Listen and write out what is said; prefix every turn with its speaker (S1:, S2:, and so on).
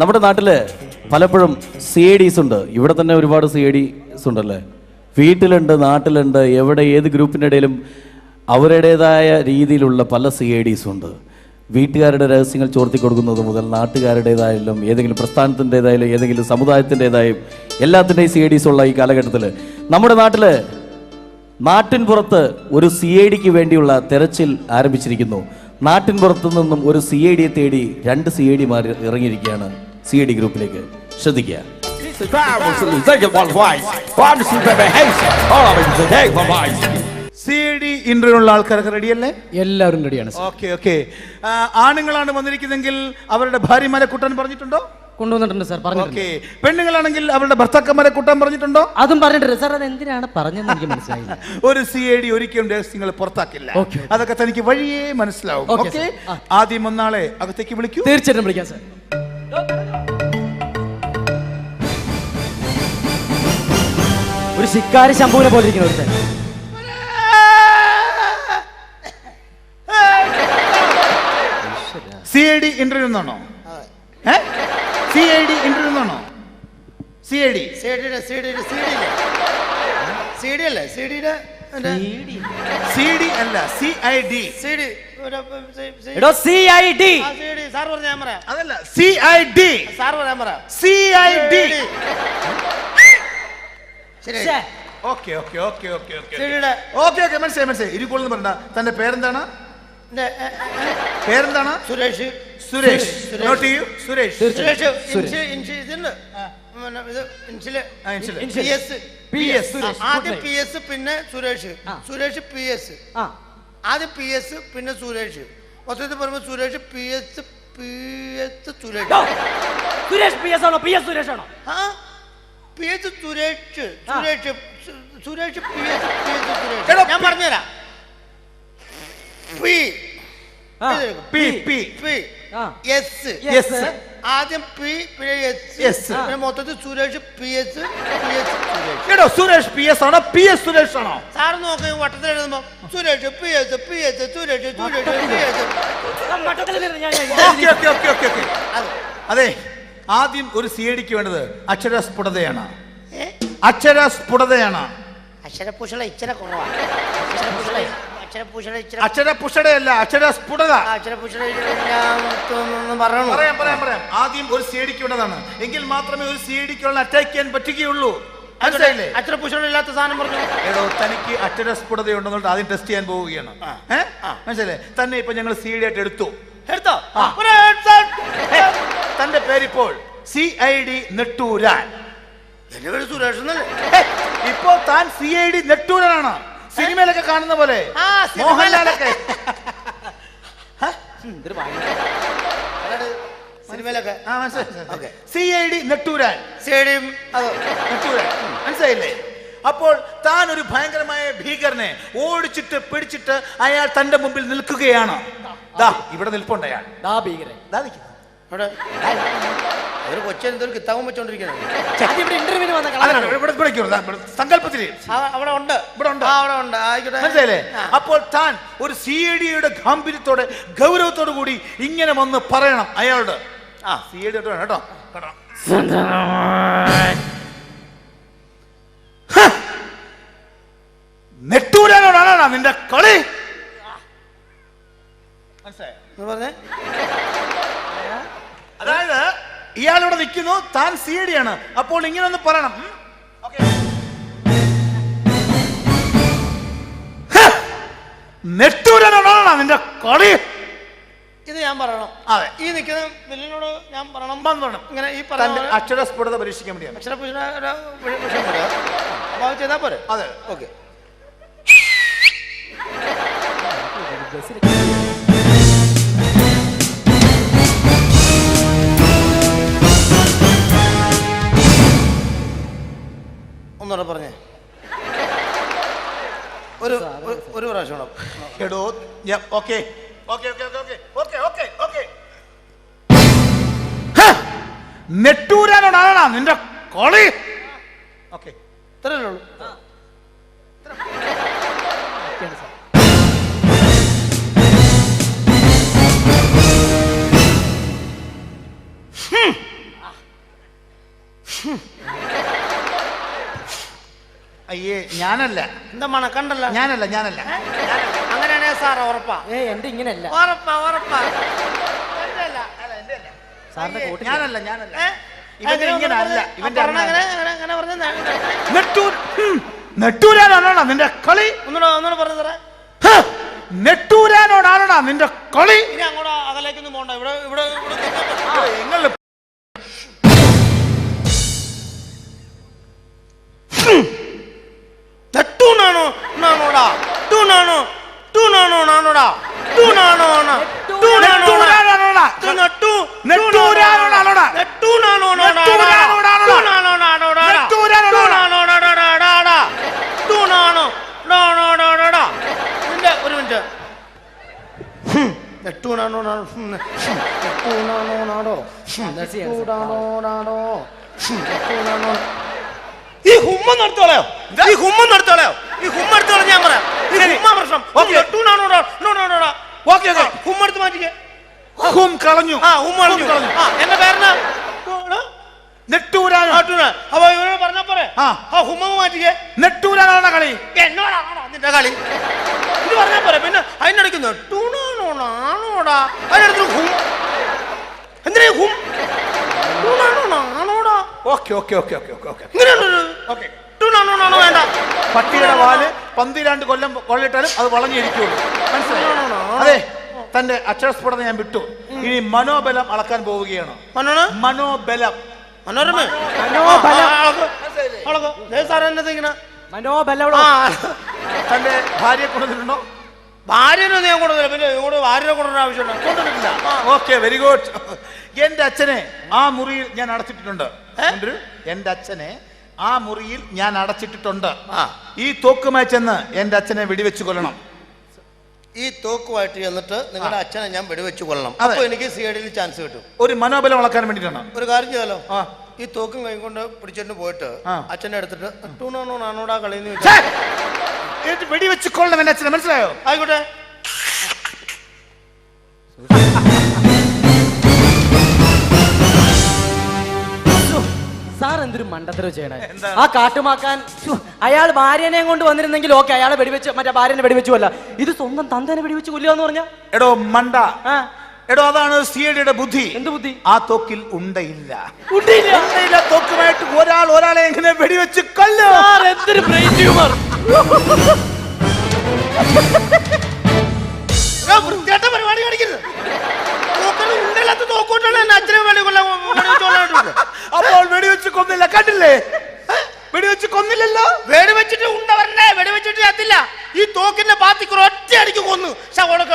S1: നമ്മുടെ നാട്ടില് പലപ്പോഴും സി ഐ ഡീസ് ഉണ്ട്. ഇവിടെ തന്നെ ഒരുപാട് സി ഐ ഡീസ് ഉണ്ടല്ലേ, വീട്ടിലുണ്ട്, നാട്ടിലുണ്ട്, എവിടെ ഏത് ഗ്രൂപ്പിൻ്റെ ഇടയിലും അവരുടേതായ രീതിയിലുള്ള പല സി ഐ ഡീസും ഉണ്ട്. വീട്ടുകാരുടെ രഹസ്യങ്ങൾ ചോർത്തി കൊടുക്കുന്നത് മുതൽ നാട്ടുകാരുടേതായാലും ഏതെങ്കിലും പ്രസ്ഥാനത്തിൻ്റെതായാലും ഏതെങ്കിലും സമുദായത്തിൻ്റെതായും എല്ലാത്തിൻ്റെയും സി ഐ ഡീസ് ഉള്ള ഈ കാലഘട്ടത്തിൽ നമ്മുടെ നാട്ടിൻ പുറത്ത് ഒരു സി ഐ ഡിക്ക് വേണ്ടിയുള്ള തെരച്ചിൽ ആരംഭിച്ചിരിക്കുന്നു. നാട്ടിൻ പുറത്തു നിന്നും ഒരു സി ഐ ഡിയെ തേടി 2 സി ഐ ഡിമാർ ഇറങ്ങിയിരിക്കുകയാണ് സി ഐ ഡി ഗ്രൂപ്പിലേക്ക്. ശ്രദ്ധിക്കുക.
S2: സി ഐ ഡി ഇന്റർവ്യൂള്ള ആൾക്കാരൊക്കെ റെഡിയല്ലേ?
S3: എല്ലാവരും റെഡിയാണ്.
S2: Okay okay. ആണുങ്ങളാണ് വന്നിരിക്കുന്നെങ്കിൽ അവരുടെ ഭാര്യമാരെ കൂട്ടാൻ പറഞ്ഞിട്ടുണ്ടോ?
S3: കൊണ്ടുവന്നിട്ടുണ്ട് സാർ, പറഞ്ഞിട്ടുണ്ട്.
S2: ഓക്കെ. പെണ്ണുങ്ങളാണെങ്കിൽ അവരുടെ ഭർത്താക്കന്മാരെ കൂട്ടാൻ പറഞ്ഞിട്ടുണ്ടോ?
S3: അതും പറഞ്ഞിട്ടുണ്ട് സാർ. അത് എന്തിനാണ് പറഞ്ഞതെന്ന് എനിക്ക് മനസ്സിലായില്ല.
S2: ഒരു സി ഐ ഡി ഒരിക്കലും രഹസ്യങ്ങൾ പുറത്താക്കില്ല. അതൊക്കെ തനിക്ക് വഴിയേ മനസ്സിലാവും. ഓക്കെ. ആദ്യം ഒന്നാളെ അകത്തേക്ക് വിളിക്കൂ.
S3: തീർച്ചയായിട്ടും വിളിക്കാം സാർ. ഒരു ശിക്കാരി ശംഭുവിനെ പോലെ ഇരിക്കുന്ന ഒരുത്തൻ.
S2: സി ഐ ഡി ഇന്റർവ്യൂ എന്നാണോ? സി ഐ ഡി ഇന്റർവ്യൂ എന്നാണോ? C I D
S4: C D അല്ലേ? സി ഡി
S2: അല്ല, സി ഐ ഡി.
S3: എടോ സി ഐ ഡി.
S4: സാർ പറഞ്ഞ ഞാൻ പറയാം.
S2: അതല്ല, സി ഐ ഡി.
S4: സാർ പറയാൻ പറയാം.
S2: C I D.
S4: ശരി.
S2: Okay okay okay okay okay okay okay. മനസ്സിലായി മനസ്സിലായി. ഇരുക്കോളെന്ന് പറഞ്ഞ തന്റെ പേരെന്താണ്? പേരെന്താണ്?
S4: സുരേഷ്.
S2: സുരേഷ്. നോട്ട് ചെയ്യൂ. സുരേഷ്.
S4: ആദ്യം പി എസ് പിന്നെ സുരേഷ്. Suresh P S. ആദ്യം പി എസ് പിന്നെ സുരേഷ്. മൊത്തത്തിൽ പറയുമ്പോൾ Suresh P S Suresh.
S3: Suresh P S ആണോ? പി എസ് സുരേഷ് ആണോ?
S4: P S Suresh. Suresh P S Suresh. ഞാൻ പറഞ്ഞുതരാം. ആദ്യം പി പിന്നെ എസ്. പിന്നെ മൊത്തത്തിൽ Suresh P S.
S2: Suresh P S ആണോ പി എസ് സുരേഷ് ആണോ?
S4: സാറ് നോക്കി വട്ടത്തിൽ എഴുതുമ്പോ സുരേഷ് പി എസ് സുരേഷ്
S2: അതെ. ആദ്യം ഒരു സി ഐ ഡിക്ക് വേണ്ടത് അക്ഷരസ്ഫുടതയാണ്. അക്ഷരസ്ഫുടതയാണ്.
S4: അക്ഷരപുഷള ഇച്ചിരി കുറവാണ്.
S2: അക്ഷരപുഷടയല്ല, അക്ഷരസ്ഫുടത.
S4: പറയാം.
S2: ആദ്യം ഒരു സി ഐ ഡിക്ക് വേണ്ടതാണ്. എങ്കിൽ മാത്രമേ ഒരു സി ഐ ഡിക്കുള്ള അറ്റാക്ക് ചെയ്യാൻ പറ്റുകയുള്ളൂ. മനസ്സിലായില്ലേ?
S4: അക്ഷരപുഷട ഇല്ലാത്ത സാധനം പറഞ്ഞു.
S2: എടോ, തനിക്ക് അക്ഷരസ്ഫുടതയുണ്ടെന്നുള്ളത് ആദ്യം ടെസ്റ്റ് ചെയ്യാൻ പോവുകയാണ്. മനസ്സിലായി? തന്നെ ഇപ്പൊ ഞങ്ങൾ സി ഐ ഡി ആയിട്ട് എടുത്തോ. തന്റെ പേരിപ്പോൾ C I D Netturan.
S4: Suresh.
S2: ഇപ്പോ താൻ സി ഐ ഡി നെട്ടൂരാനാണ്. സിനിമയിലൊക്കെ കാണുന്ന പോലെ, മോഹൻലാലൊക്കെ
S4: സിനിമയിലൊക്കെ.
S2: C I D Netturan. മനസ്സിലായില്ലേ? അപ്പോൾ താൻ ഒരു ഭയങ്കരമായ ഭീകരനെ ഓടിച്ചിട്ട് പിടിച്ചിട്ട് അയാൾ തന്റെ മുമ്പിൽ നിൽക്കുകയാണ്. ഇവിടെ നിൽപ്പുണ്ട് അയാൾ.
S4: ഒരു കൊച്ചെന്തൊരു കിത്താവും വെച്ചോണ്ടിരിക്കുന്നത്.
S2: സങ്കല്പത്തില്
S4: അവിടെ ഉണ്ട്.
S2: മനസ്സിലായില്ലേ? അപ്പോൾ താൻ ഒരു സി ഐ ഡിയുടെ ഗാംഭീര്യത്തോടെ ഗൗരവത്തോടു കൂടി ഇങ്ങനെ വന്ന് പറയണം അയാളോട്. സി ഐ ഡി കേട്ടോ. നെട്ടൂരാനോടാണോ നിന്റെ കളി?
S4: പറഞ്ഞേ.
S2: അതായത് ഇയാളിവിടെ നിൽക്കുന്നു, താൻ സി ഐ ഡി ആണ്. അപ്പോൾ ഇങ്ങനെ ഒന്ന് പറയണം. നെട്ടൂരാനോടാണോ നിന്റെ കളി?
S4: ഇത് ഞാൻ പറയണം.
S2: അതെ.
S4: ഈ നിൽക്കുന്ന വില്ലിനോട് ഞാൻ പറയണം. ഇങ്ങനെ ഈ
S2: അക്ഷരസ്ഫുടത പരീക്ഷിക്കാൻ വേണ്ടിയാണ്.
S4: അപ്പൊ ചെയ്താ പോരെ?
S2: അതെ.
S4: ഓക്കെ. ഒന്നുകൂടെ പറഞ്ഞേ. ഒരു പ്രാവശ്യം.
S2: എടോ, ഓക്കെ നെട്ടൂരാനോടാണോ നിന്റെ കളി? ഓക്കെ,
S4: ഇത്രയല്ലേ ഉള്ളൂ.
S2: അയ്യേ ഞാനല്ല,
S4: എന്താ മണക്കണ്ടല്ല?
S2: ഞാനല്ല.
S4: അങ്ങനെയാണേ സാർ ഉറപ്പാ.
S3: എന്റെ ഇങ്ങനെയല്ല.
S4: ഉറപ്പാ.
S3: സാറിന്റെ കൂട്ടി
S2: ഞാനല്ല.
S4: അങ്ങനെ
S2: നെട്ടൂരാനോടാണോ നിന്റെ കളി?
S4: ഒന്നുകൂടെ പറഞ്ഞു തരാം.
S2: നെട്ടൂരാനോടാണോടാ നിന്റെ കളി?
S4: ഇനി അങ്ങോട്ട് അകലേക്കൊന്നും പോണ്ട. ഇവിടെ
S2: നിങ്ങൾ
S4: ടൂണാണോ നാണോടാ? ടൂണാണോ നാണോടാ? ടൂണാണോ
S2: നെട്ടൂരാനോടാ
S4: നിന്റെ ഒരു മിനിറ്റ്. ഈ ഹുമ്മ നടത്തോളയോ? ഞാൻ പറയാം. പ്രശ്നം ഹുമ്മടുത്ത് മാറ്റിക്കേ.
S2: ഹും കളഞ്ഞു.
S4: എന്റെ പേരെന്നാ?
S2: നെട്ടൂരാനോ?
S4: അപ്പൊ ഇവരോട് പറഞ്ഞാ പോരെ? ഹുമ്മ മാറ്റിക്കേ.
S2: നെട്ടൂരാനോടാ കളി?
S4: എന്നോടാണോടാ നിന്റെ കളി? ഇത് പറഞ്ഞാ പോരെ? പിന്നെ അതിനടിക്കുന്നു ടൂണാണോടാ? അതിനടുത്ത് ഹും. എന്തിനാ ഹും? ടൂണാണോടാ?
S2: ഓക്കെ
S4: ടൂണാണോ വേണ്ട.
S2: പട്ടിയുടെ വാല് 12 കൊല്ലം കൊള്ളിട്ടാലും അത് വളഞ്ഞിരിക്കുള്ളൂ. മനസ്സിലായോ? അതെ, തന്റെ അക്ഷരസ്ഫുടത ഞാൻ വിട്ടു. ഇനി മനോബലം അളക്കാൻ പോവുകയാണ്. മനോബലം.
S4: മനോരമ
S3: മനോബലം.
S2: തന്റെ ഭാര്യയെ കൊണ്ടുവന്നിട്ടുണ്ടോ?
S4: ഭാര്യനൊന്നും ഞാൻ കൊണ്ടുവന്നില്ല. പിന്നെ ഇവിടെ ഭാര്യനെ കൊണ്ടുവരുന്ന ആവശ്യമുണ്ടോ?
S2: കൊണ്ടുവന്നിട്ടില്ല. Okay, very good. എന്റെ അച്ഛനെ ആ മുറിയിൽ ഞാൻ അടച്ചിട്ടിട്ടുണ്ട്. എന്റെ അച്ഛനെ ആ മുറിയിൽ ഞാൻ അടച്ചിട്ടിട്ടുണ്ട്. ഈ തോക്കുമായി ചെന്ന് എന്റെ അച്ഛനെ വെടിവെച്ച് കൊല്ലണം.
S4: ഈ തോക്കുമായിട്ട് ചെന്നിട്ട് നിങ്ങളുടെ അച്ഛനെ ഞാൻ വെടിവെച്ച് കൊല്ലണം. അപ്പൊ എനിക്ക് CID ചാൻസ് കിട്ടും.
S2: ഒരു മനോബലം വളക്കാൻ വേണ്ടിയിട്ടാണ്.
S4: ഒരു കാര്യം ചെയ്യാലോ, ഈ തോക്കും കൈ കൊണ്ട് പിടിച്ചിട്ട് പോയിട്ട് അച്ഛനെ എടുത്തിട്ട് ടൂണാണോ നാണോടാ കളിന്ന്
S2: വെടിവെച്ച് കൊള്ളണം എന്റെ അച്ഛനെ. മനസ്സിലായോ?
S4: ആയിക്കോട്ടെ.
S3: സാർ എന്തൊരു മണ്ടത്തരവ് ചെയ്യണേ. ആ കാട്ടുമാക്കാൻ അയാൾ ഭാര്യനെയും കൊണ്ട് വന്നിരുന്നെങ്കിൽ ഓക്കെ, അയാളെ വെടിവെച്ച് മറ്റേ ഭാര്യനെ വെടിവെച്ചു കൊല്ല. ഇത് സ്വന്തം തന്തേനെ വെടിവെച്ച് കൊല്ലുക എന്ന് പറഞ്ഞാ?
S2: എടോ മണ്ട, അതാണ് CIDയുടെ ബുദ്ധി.
S3: എന്ത് ബുദ്ധി?
S2: ആ തോക്കിൽ ഉണ്ടയില്ല. തോക്കുമായിട്ട് ഒരാളെ എങ്ങനെ വെടിവെച്ച് കൊല്ലും?
S3: എന്തൊരു ബ്രെയിൻ ട്യൂമർ.
S4: വൃത്തിയായിട്ട പരിപാടി കാണിക്കരുത്.
S2: അപ്പോൾ വെടിവെച്ച് കൊന്നില്ല, കണ്ടില്ലേ? വെടിവെച്ച് കൊന്നില്ലല്ലോ.
S4: വെടിവെച്ചിട്ട് ഉണ്ടവരനെ വെടിവെച്ചിട്ട് എത്തില്ല. ഈ തോക്കിന്റെ പാത്തിക്ക് ഒറ്റ അടിക്ക് കൊന്നു. ശവോടൊക്കെ